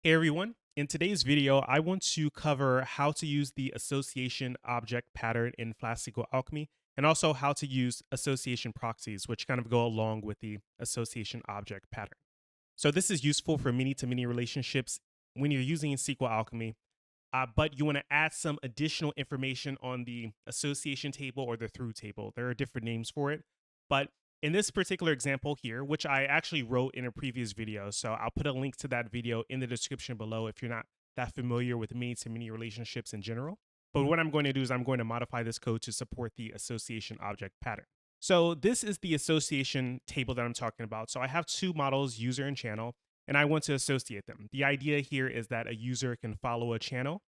Hey everyone, in today's video, I want to cover how to use the association object pattern in Flask-SQLAlchemy and also how to use association proxies, which kind of go along with the association object pattern. So this is useful for many-to-many relationships when you're using SQL Alchemy, but you want to add some additional information on the association table or the through table. There are different names for it, but in this particular example here, which I actually wrote in a previous video, so I'll put a link to that video in the description below if you're not that familiar with many-to-many relationships in general. But what I'm going to do is I'm going to modify this code to support the association object pattern. So this is the association table that I'm talking about. So I have two models, user and channel, and I want to associate them. The idea here is that a user can follow a channel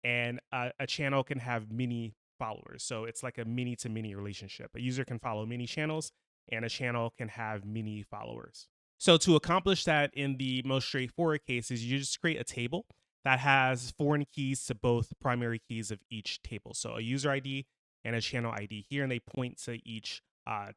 and a channel can have many followers. So it's like a many to many relationship. A user can follow many channels and a channel can have many followers. So to accomplish that in the most straightforward cases, you just create a table that has foreign keys to both primary keys of each table. So a user ID and a channel ID here, and they point to each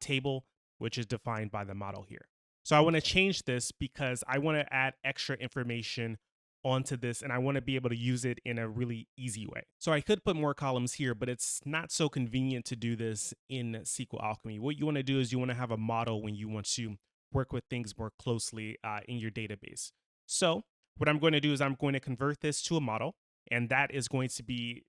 table, which is defined by the model here. So I want to change this because I want to add extra information onto this and I want to be able to use it in a really easy way. So I could put more columns here, but it's not so convenient to do this in SQLAlchemy. What you want to do is you want to have a model when you want to work with things more closely in your database. So what I'm going to do is I'm going to convert this to a model, and that is going to be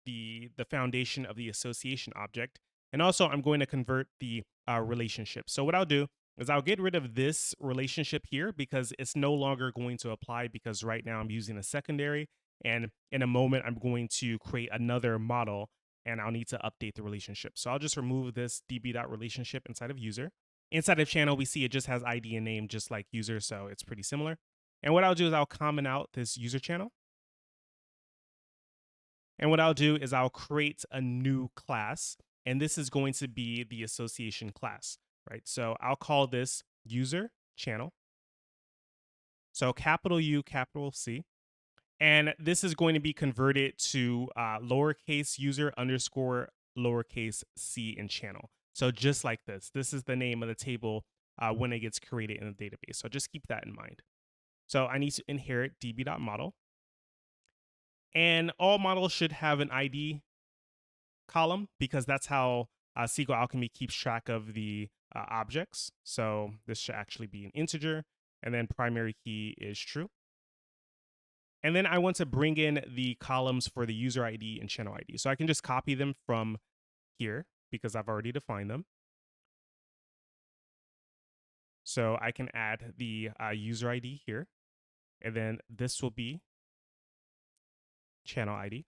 the foundation of the association object. And also I'm going to convert the relationship. So what I'll do is I'll get rid of this relationship here because it's no longer going to apply because right now I'm using a secondary, and in a moment I'm going to create another model and I'll need to update the relationship. So I'll just remove this db.relationship inside of user. Inside of channel, we see it just has ID and name just like user, so it's pretty similar. And what I'll do is I'll comment out this user channel. And what I'll do is I'll create a new class, and this is going to be the association class, right? So I'll call this user channel. So capital U, capital C. And this is going to be converted to lowercase user underscore lowercase c in channel. So just like this is the name of the table when it gets created in the database. So just keep that in mind. So I need to inherit db.model. And all models should have an ID column because that's how SQLAlchemy keeps track of the objects. So this should actually be an integer, and then primary key is true. And then I want to bring in the columns for the user ID and channel ID. So I can just copy them from here because I've already defined them. So I can add the user ID here, and then this will be channel ID.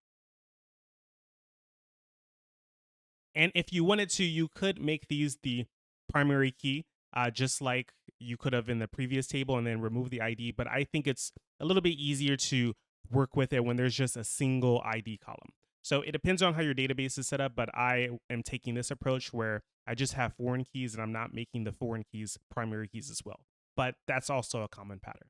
And if you wanted to, you could make these the primary key, just like you could have in the previous table, and then remove the ID. But I think it's a little bit easier to work with it when there's just a single ID column. So it depends on how your database is set up, but I am taking this approach where I just have foreign keys and I'm not making the foreign keys primary keys as well. But that's also a common pattern.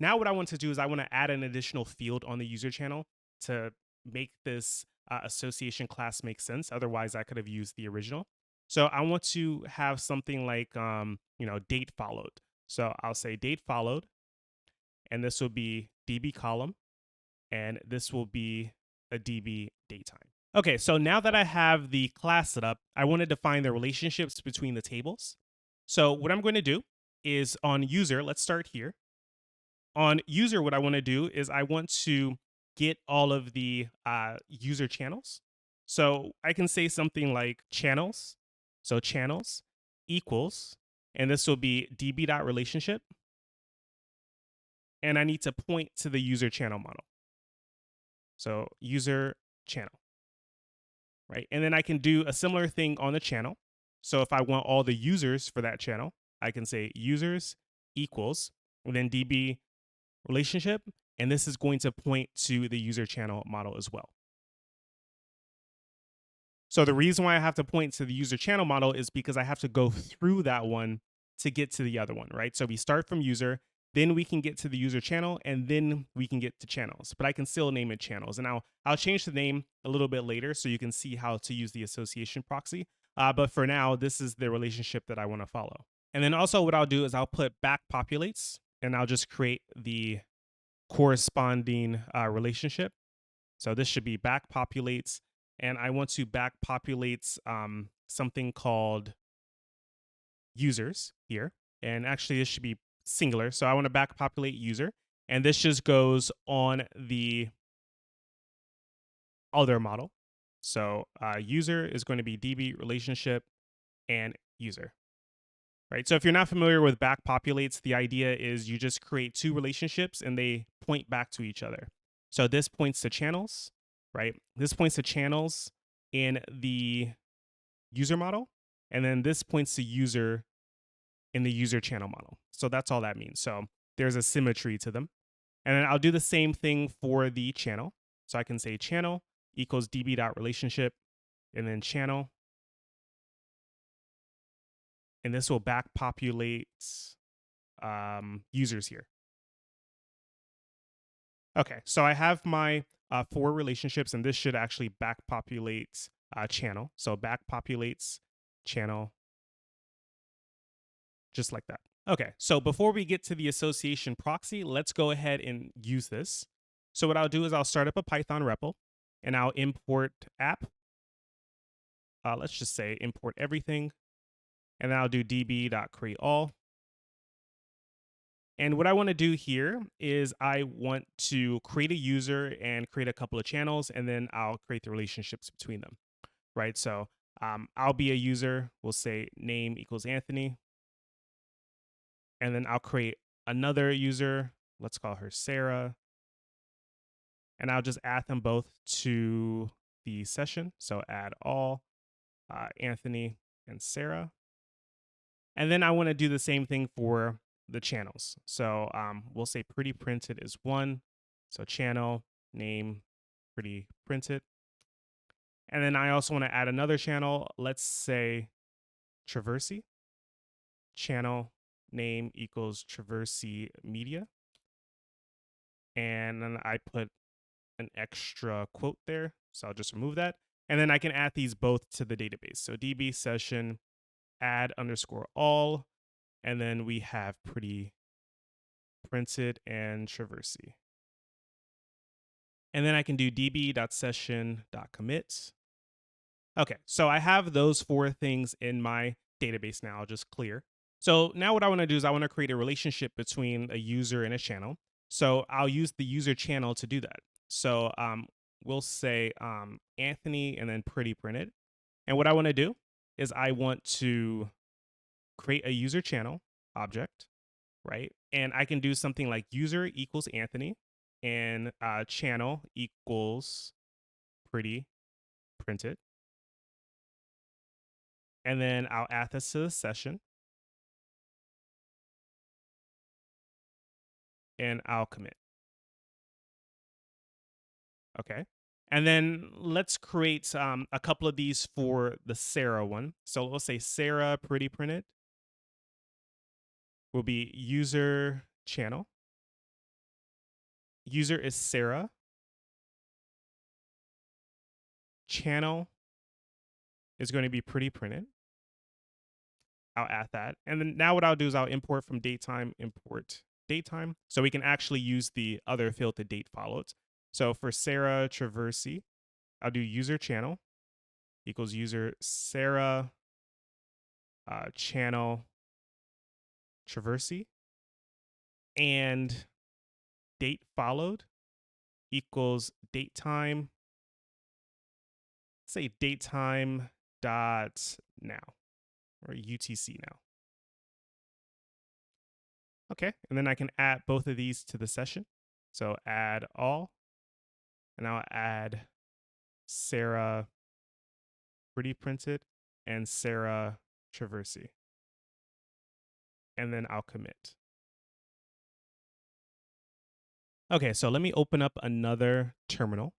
Now what I want to do is I want to add an additional field on the user channel to make this association class make sense. Otherwise, I could have used the original. So I want to have something like, date followed. So I'll say date followed, and this will be DB column, and this will be a DB datetime. Okay, so now that I have the class set up, I want to define the relationships between the tables. So what I'm going to do is on user, let's start here. On user, what I want to do is I want to get all of the user channels. So I can say something like channels. So channels equals, and this will be db.relationship. And I need to point to the user channel model. So user channel, right? And then I can do a similar thing on the channel. So if I want all the users for that channel, I can say users equals, and then db relationship, and this is going to point to the user channel model as well. So the reason why I have to point to the user channel model is because I have to go through that one to get to the other one, right? So we start from user, then we can get to the user channel, and then we can get to channels, but I can still name it channels. And I'll change the name a little bit later so you can see how to use the association proxy. But for now, this is the relationship that I want to follow. And then also what I'll do is I'll put back populates, and I'll just create the corresponding relationship. So this should be back populates, and I want to back populates something called users here. And actually, this should be singular. So I want to back populate user, and this just goes on the other model. So user is going to be DB relationship and user. Right. So if you're not familiar with back populates, the idea is you just create two relationships and they point back to each other. So this points to channels, right? This points to channels in the user model, and then this points to user in the user channel model. So that's all that means. So there's a symmetry to them. And then I'll do the same thing for the channel. So I can say channel equals db.relationship and then channel. And this will back populate users here. Okay, so I have my 4 relationships, and this should actually back populate channel. So back populates channel just like that. Okay, so before we get to the association proxy, let's go ahead and use this. So what I'll do is I'll start up a Python REPL, and I'll import app. Let's just say import everything, and then I'll do db.createAll. And what I want to do here is I want to create a user and create a couple of channels, and then I'll create the relationships between them, right? So I'll be a user. We'll say name equals Anthony. And then I'll create another user. Let's call her Sarah. And I'll just add them both to the session. So add all Anthony and Sarah. And then I want to do the same thing for the channels. So we'll say pretty printed is 1. So channel name pretty printed. And then I also want to add another channel. Let's say Traversy. Channel name equals Traversy Media. And then I put an extra quote there. So I'll just remove that. And then I can add these both to the database. So db session add underscore all. And then we have pretty printed and Traversy. And then I can do db.session.commit. Okay, so I have those 4 things in my database now, just clear. So now what I want to do is I want to create a relationship between a user and a channel. So I'll use the user channel to do that. So we'll say Anthony and then pretty printed. And what I want to do is I want to create a user channel object, right? And I can do something like user equals Anthony and channel equals pretty printed. And then I'll add this to the session. And I'll commit. Okay. And then let's create a couple of these for the Sarah one. So we'll say Sarah pretty printed will be user channel. User is Sarah. Channel is going to be pretty printed. I'll add that. And then now what I'll do is I'll import from datetime, import datetime. So we can actually use the other field to date followed. So for Sarah Traversy, I'll do user channel equals user Sarah channel Traversy, and date followed equals datetime. Say datetime dot now or UTC now. Okay, and then I can add both of these to the session. So add all, and I'll add Sarah pretty printed and Sarah Traversy. And then I'll commit. Okay, so let me open up another terminal.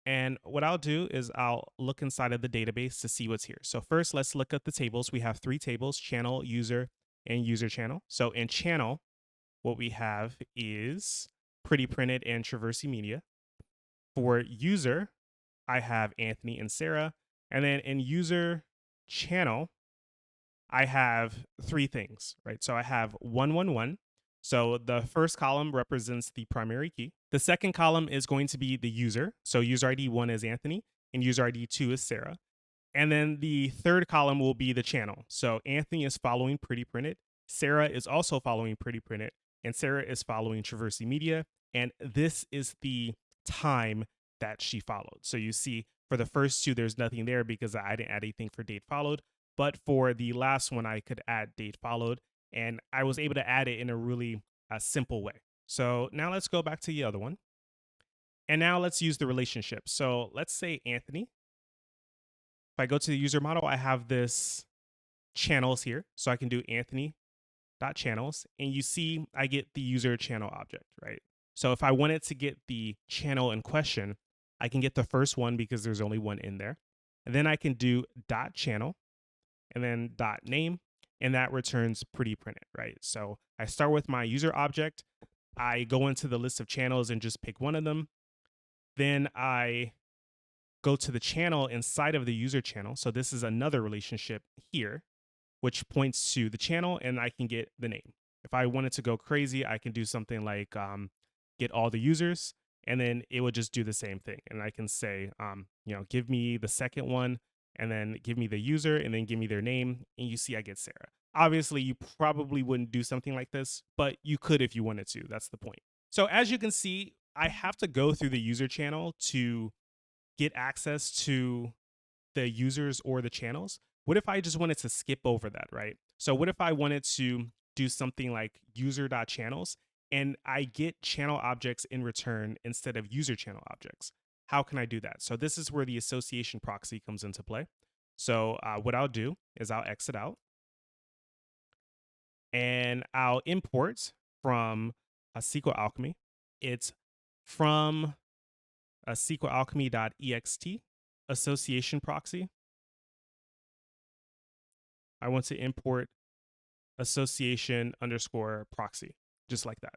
And what I'll do is I'll look inside of the database to see what's here. So first, let's look at the tables. We have 3 tables, channel, user, and user channel. So in channel, what we have is pretty printed and Traversy Media. For user, I have Anthony and Sarah. And then in user channel, I have 3 things, right? So I have 111. So the first column represents the primary key. The second column is going to be the user. So user ID 1 is Anthony and user ID 2 is Sarah. And then the third column will be the channel. So Anthony is following Pretty Printed. Sarah is also following Pretty Printed. And Sarah is following Traversy Media. And this is the time that she followed. So you see for the first two, there's nothing there because I didn't add anything for date followed. But for the last one, I could add date followed. And I was able to add it in a really simple way. So now let's go back to the other one. And now let's use the relationship. So let's say Anthony. If I go to the user model, I have this channels here. So I can do Anthony.channels. And you see I get the user channel object, right? So if I wanted to get the channel in question, I can get the first one because there's only one in there. And then I can do .channel and then .name, and that returns Pretty Printed, right? So I start with my user object. I go into the list of channels and just pick one of them. Then I go to the channel inside of the user channel. So this is another relationship here, which points to the channel, and I can get the name. If I wanted to go crazy, I can do something like get all the users, and then it would just do the same thing. And I can say, give me the second one, and then give me the user, and then give me their name, and you see I get Sarah. Obviously, you probably wouldn't do something like this, but you could if you wanted to. That's the point. So as you can see, I have to go through the user channel to get access to the users or the channels. What if I just wanted to skip over that, right? So what if I wanted to do something like user.channels and I get channel objects in return instead of user channel objects? How can I do that? So this is where the association proxy comes into play. So what I'll do is I'll exit out and I'll import from a SQLAlchemy. It's from a SQLAlchemy.ext association proxy. I want to import association underscore proxy, just like that.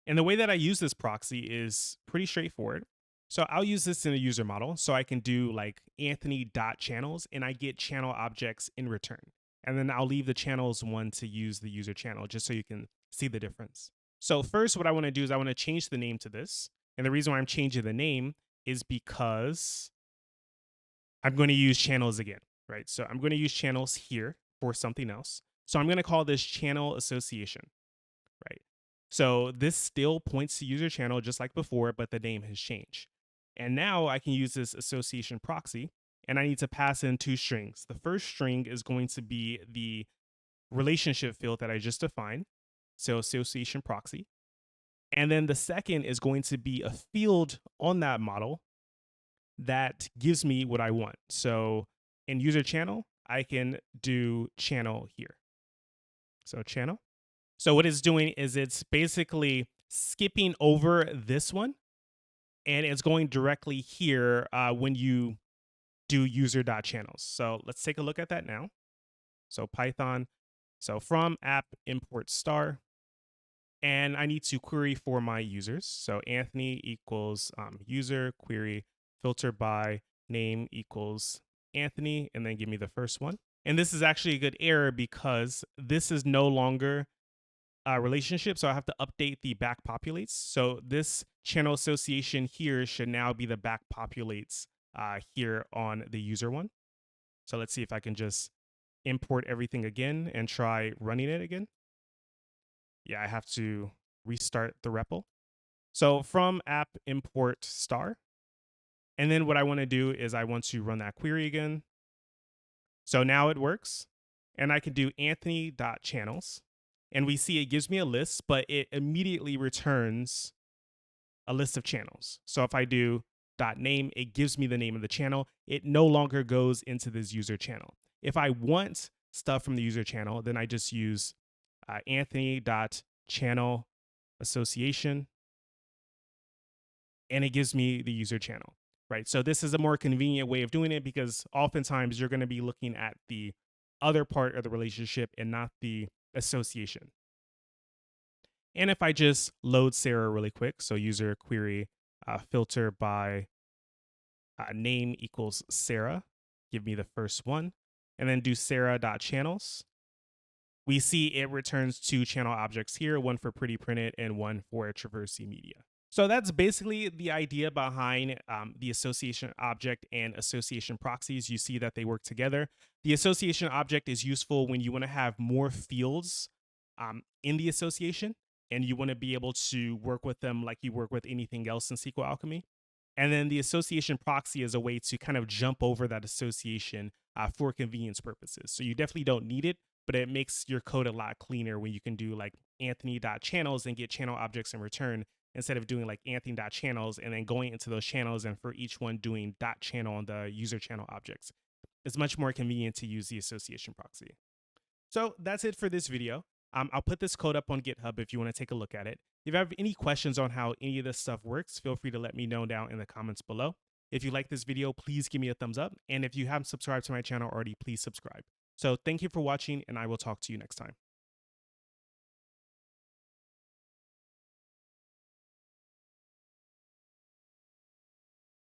And the way that I use this proxy is pretty straightforward. So I'll use this in a user model. So I can do like Anthony.channels and I get channel objects in return. And then I'll leave the channels one to use the user channel just so you can see the difference. So first, what I want to do is I want to change the name to this. And the reason why I'm changing the name is because I'm going to use channels again, right? So I'm going to use channels here for something else. So I'm going to call this channel association, right? So this still points to user channel just like before, but the name has changed. And now I can use this association proxy and I need to pass in two strings. The first string is going to be the relationship field that I just defined. So association proxy. And then the second is going to be a field on that model that gives me what I want. So in user channel, I can do channel here. So channel. So what it's doing is it's basically skipping over this one and it's going directly here when you do user.channels. So let's take a look at that now. So Python. So from app import star. And I need to query for my users. So Anthony equals user query filter by name equals Anthony, and then give me the first one. And this is actually a good error because this is no longer a relationship. So I have to update the back populates. So this channel association here should now be the back populates here on the user one. So let's see if I can just import everything again and try running it again. Yeah, I have to restart the REPL. So from app import star. And then what I want to do is I want to run that query again. So now it works. And I can do Anthony.channels. And we see it gives me a list, but it immediately returns a list of channels. So if I do .name, it gives me the name of the channel. It no longer goes into this user channel. If I want stuff from the user channel, then I just use Anthony.channel association, and it gives me the user channel, right? So this is a more convenient way of doing it because oftentimes you're going to be looking at the other part of the relationship and not the association. And if I just load Sarah really quick, so user query filter by name equals Sarah, give me the first one, and then do Sarah.channels. we see it returns two channel objects here, one for pretty printed and one for traversy media. So that's basically the idea behind the association object and association proxies. You see that they work together. The association object is useful when you want to have more fields in the association and you want to be able to work with them like you work with anything else in SQL Alchemy. And then the association proxy is a way to kind of jump over that association for convenience purposes. So you definitely don't need it, but it makes your code a lot cleaner when you can do like Anthony.channels and get channel objects in return instead of doing like Anthony.channels and then going into those channels and for each one doing .channel on the user channel objects. It's much more convenient to use the association proxy. So that's it for this video. I'll put this code up on GitHub if you want to take a look at it. If you have any questions on how any of this stuff works, feel free to let me know down in the comments below. If you like this video, please give me a thumbs up. And if you haven't subscribed to my channel already, please subscribe. So thank you for watching, and I will talk to you next time.